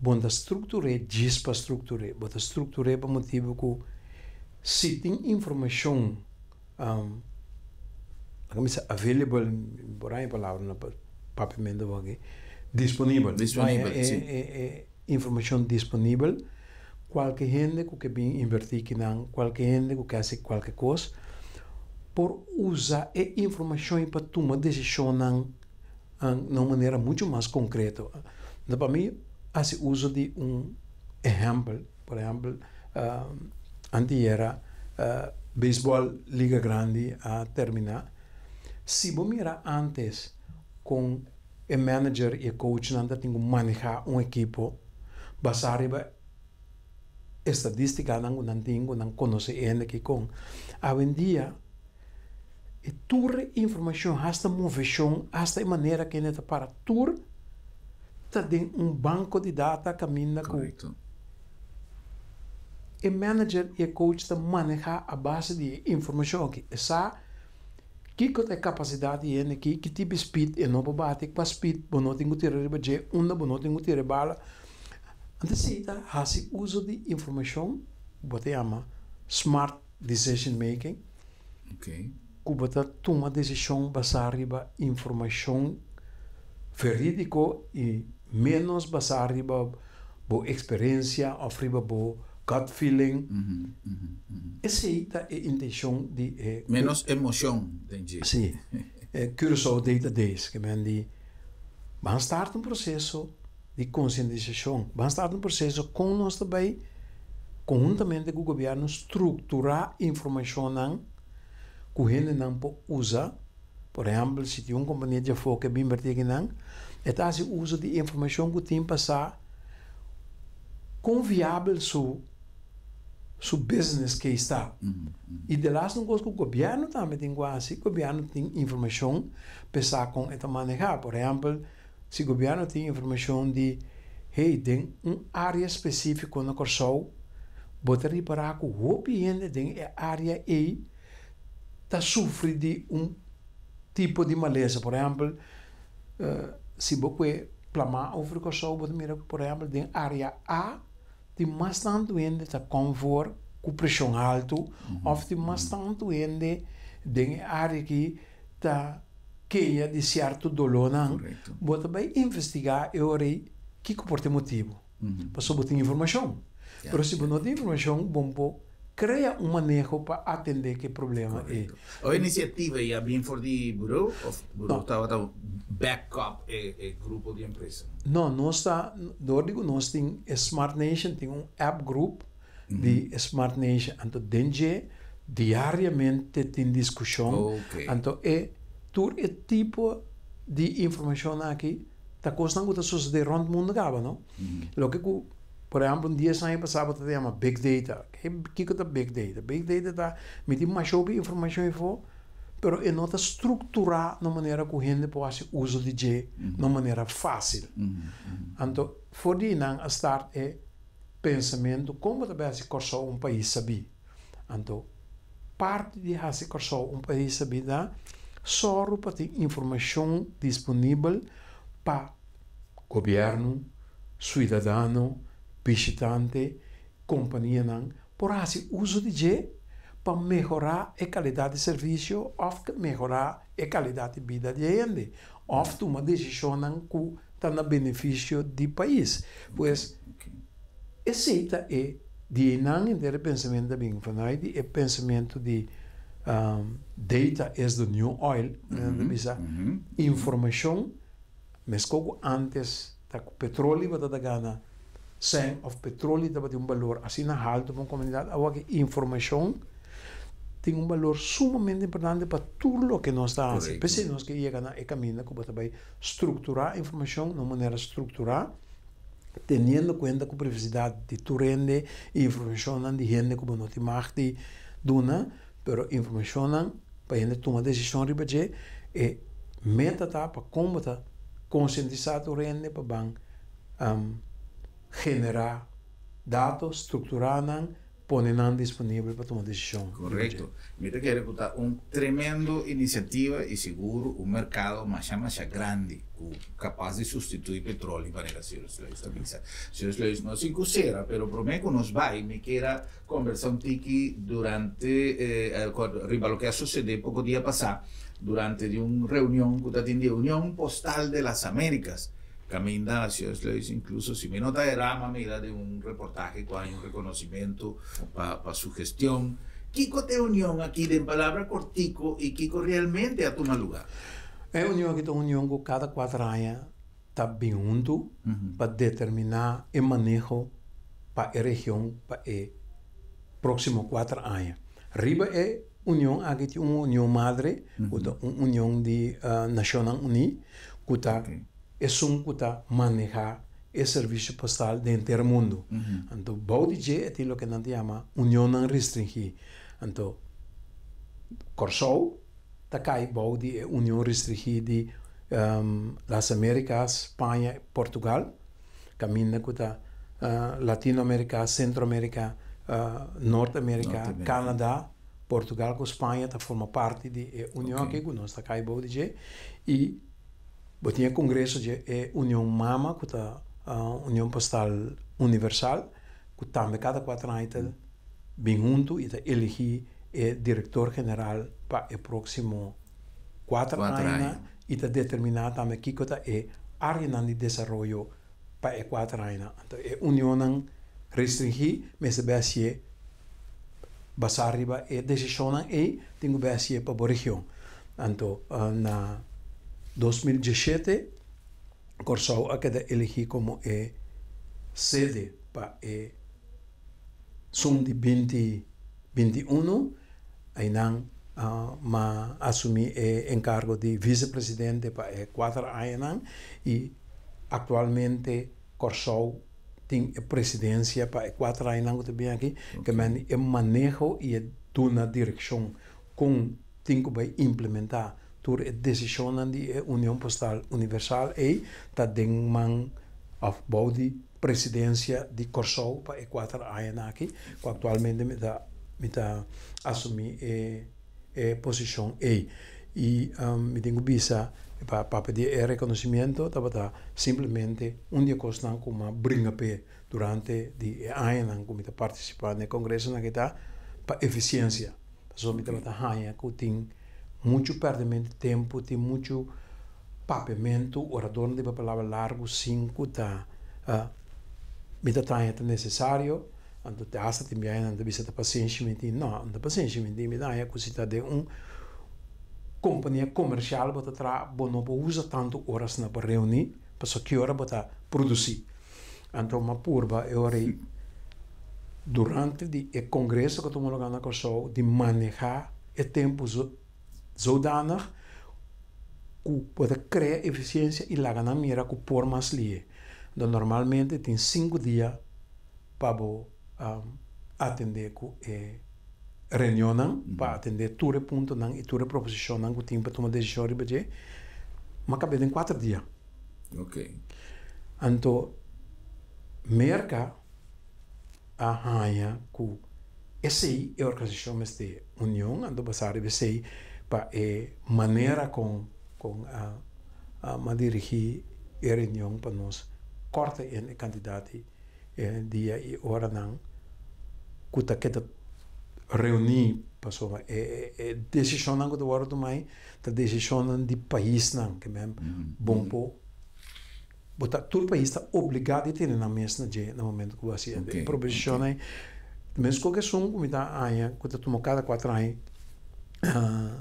bonda estruture, dispa estruture, bota estruture para motivo que se tem informação available, por aí palavra na papimento aqui, disponível, informação disponível, qualquer gente que bem invertir que não, qualquer gente que quer fazer qualquer coisa, por usar a informação para tomar decisão de uma maneira muito mais concreta. Para mim hace uso de exemplo, por exemplo, antes era beisebol liga grande a terminar. Se você mira antes com o manager e o coach não tem que manejar equipo, basado em estadística não tem que conhecer ainda que com. Hoje em dia, toda informação, hasta movição, hasta a maneira que ele para tour tem banco de dados que caminha com o manager e o coach está manejar a base de informação que essa que tem capacidade e que tipo de speed e não bate para speed não tem que ter riba não tem que ter bala então se faz uso de informação você chama smart decision making que você toma decisão baseada em informação verídico e menos basado em boa experiência ou riba boa gut feeling. Essa é a intenção de menos emoção, entendi. Sim. Curaçao Data Days, que vem de vamos estar um processo de conscientização, vamos estar um processo com nós também conjuntamente com o governo estruturar informação não que a gente não pode usar. Por exemplo, se tem uma companhia de fogo que bem vertigo não, é o uso de informação que tem passar confiável su business que está. E de lá não gosto que o governo também tem quase, o governo tem informação pensar com esta manejar. Por exemplo, se o governo tem informação de tem área específica na Curaçao, pode reparar que o cliente tem área E está sofrendo de tipo de maleza. Por exemplo, se você plamar over Curaçao, você mira, por exemplo, tem área A, tem bastante doente está conforto com pressão alta, ou tem bastante doente tem área que está queia de certo dolor, não. Você vai investigar e olhar que comporta motivo. Passou você tem informação. Mas se você não tem informação, bom cria manejo para atender que problema é. A iniciativa é bem for the bureau of bureau estava backup grupo de empresa. Não, nós nós tem Smart Nation, tem app group de Smart Nation, então dentro diariamente tem discussão. Então todo tipo de informação aqui está costando que suceder rond o mundo acaba, não? Lo que por exemplo, dia sai passado te chama Big Data. Que é Big Data? Big Data está me mais sobre informação e for, pero é não está estruturar de maneira que a gente pode uso de de maneira fácil. Então, for de não estar pensamento como também se Curaçao país sabe. Então, parte de se Curaçao país sabe da só para ter informação disponível para governo, cidadão, visitante, companhia não, por assim uso de para melhorar a qualidade de serviço ou melhorar a qualidade de vida de gente, ou tomar decisão não que está no benefício do país. Pois esse é de não entender pensamento bem, vanuit é pensamento de data is the new oil, informação, mas como antes tá petróleo bota da gana, sem of petróleo dá um valor assim na alto para uma comunidade, agora que informação tem um valor sumamente importante para tudo o que nós está fazendo. Porque nós que chega na caminho que bota vai estruturar a informação de uma maneira estruturada, tendo em conta com a privacidade de tu rende, informação de gente que não te marca dona, pero informação para gente tomar decisão ribaje e meta tá para como tá conscientizar tu rende para generar dados estruturados ponen disponível para tomar decisão. Correcto. Mira que era uma tremenda iniciativa e seguro um mercado mais grande, capaz de substituir petróleo para a Senhores não se incusera, pero prometo nos vai, me queira conversar um tiki durante, riba lo que ha sucedido pouco dia passado, durante de uma reunião que atendia União Postal de las Américas. Caminda, incluso si me nota de rama, mira de un reportaje con un reconocimiento para su gestión. Kiko te unión aquí de palabra cortico y Kiko realmente a tomar lugar. É união que união com cada 4 anos está bem junto para determinar o manejo para a região para o próximo 4 anos. Riba é união aqui tem uma união madre, uma união de Nações Unidas, que está é um que manejar o serviço postal dentro do mundo. Então, BODG é aquilo que nós chamamos União Não Restringida. Então, Corsou, está cai BODG é União Restringida das Américas, Espanha, Portugal, caminha que está Latinoamérica, Centroamérica, Norte-América, Canadá, Portugal com Espanha, está forma parte da União aqui, que nós está cai BODG, e tinha congresso de União Mama, que é a União Postal Universal, que também cada 4 anos está bem junto e está eleger o diretor-geral para o próximo 4 anos e está determinar também que é a área de desenvolvimento para o 4 anos. Então, a União não restringir, mas vai ser basar riba a decisão e tem que ser para a região. Então, na 2017, Corsou a queda elegir como sede para Zoom de 2021, aí não assumir o encargo de vice-presidente para 4 anos e atualmente Corsou tem a presidência para 4 anos também aqui, que é manejo e na direção com tem que implementar tur a decisão da União Postal Universal e está dentro da presidência de Corsou para 4 anos aqui, que atualmente me está assumir a posição e me tenho visa para pedir reconhecimento, estava simplesmente dia coisa como brinca pé durante de ano como está participando no congresso na que está para eficiência, só me estava hanha que tem muito perdimento de tempo, tem muito papamento, orador de palavra largo, 5 tá é necessário, então te asa te enviar na visita pacientemente, não, na pacientemente me dá a coisa de companhia comercial bota tra, não usa tanto horas na para reunir, para só que hora bota produzir. Então uma purba é hora durante o congresso que estamos logrando na Corsou de manejar o tempo zodanig que pode criar eficiência e lá na mira que por mais lie. Então normalmente tem 5 dias para atender com reunião, para atender todo o ponto e toda a proposição que tem para tomar decisão de budget, mas cabe em 4 dias. Ok. Então merca a hanha que essa é a organização de união, então passar a ser para a maneira com a dirigir a reunião para nós corta em candidato dia e hora não que está querendo reunir pessoa decisão não que do hora do mais a decisão de país não que mesmo bom Bota todo país está obrigado a ter na mesa no momento que você Okay, proposição aí, mesmo qualquer som como está aí, quando tomou cada 4 anos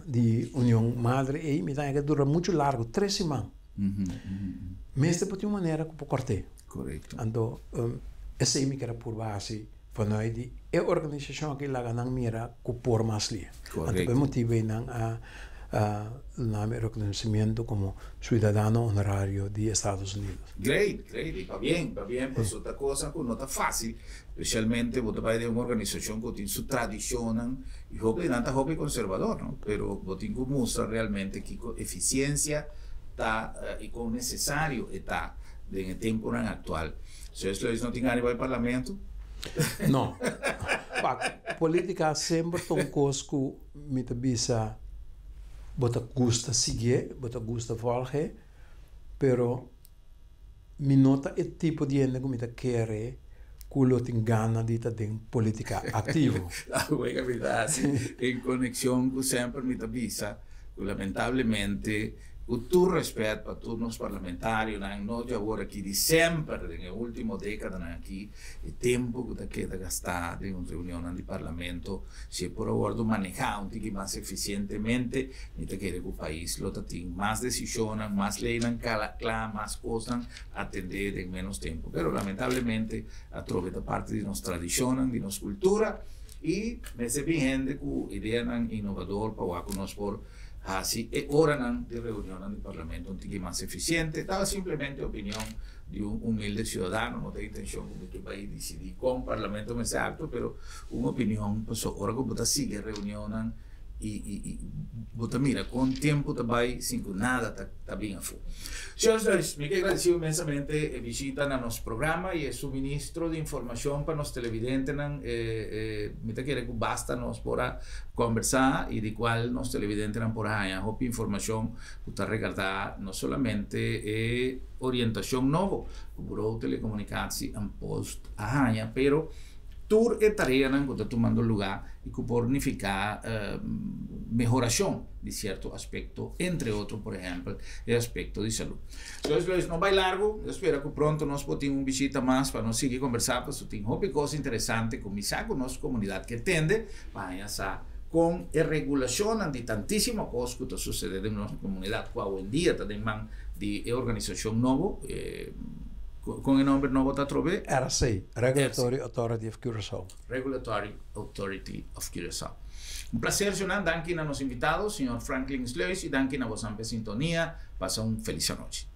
de união madre e me dá que dura muito largo, 3 semanas. Mas de uma maneira que corte. Correto. Então, essa é que era por base vanuit a organisação que lá ganang mira que por mais ali. Correto. Então, motivo a reconocimiento como ciudadano honorario de Estados Unidos. Great, y va bien, pues otra cosa que no está fácil, especialmente vos vais de una organización que tiene su tradición y hobby conservador, ¿no? Pero vos tienes que mostrar realmente que con eficiencia está y con necesario está en el tiempo actual. Si ustedes no tienen arriba al Parlamento, no. Política sempre tem coisa que me avisa bota gusta seguir, bota gusta volgen, pero mi nota é tipo de gente que me quer que lo tem gana de ter política ativo. Buena verdad, en conexión con siempre me avisa que lamentablemente con tu respeto para todos los parlamentarios, no de ahora aquí de siempre, en la última década aquí, el tiempo que queda gastado en una reunión de parlamento, si por ahora manejar un poco más eficientemente, ni te quiere que el país lo tenga más decisiones, más leyes, más cosas, atender en menos tiempo. Pero lamentablemente, a través de parte de nuestra tradición, de nuestra cultura, y me se gente que idea innovador para que nos por así, ahora de reunión del Parlamento un poco más eficiente. Estaba simplemente opinión de un humilde ciudadano, no tengo intención de que el país decidir con Parlamento más alto, pero una opinión, pues ahora que vos sigue reunión y vos mira, con tiempo te va sin que nada está bien a full. Señores, me agradecido inmensamente visita a nuestro programa y el suministro de información para los televidentes. Me quiere que basta nos para conversar y de cual los televidentes por ahí. Hope información que está regalada no solamente orientación nuevo, como telecomunicación en post ahí, pero tour e tarea que está tomando lugar y que por unificar mejoración de cierto aspecto, entre otros, por ejemplo, el aspecto de salud. Entonces, no va largo, yo espero que pronto nos podamos una visita más para nos seguir conversando, pues tengo cosas interesantes con nuestra comunidad que tende, vaya a con la regulación de tantísimas cosas que suceden en nuestra comunidad, que hoy en día también de organización nuevo, con el nombre nuevo está trove? RC, Regulatory Authority of Curaçao. Regulatory Authority of Curaçao. Un placer, Jonan. Danke a los invitados, señor Franklin Sluis, y danke a vos en sintonía. Pasa una feliz noche.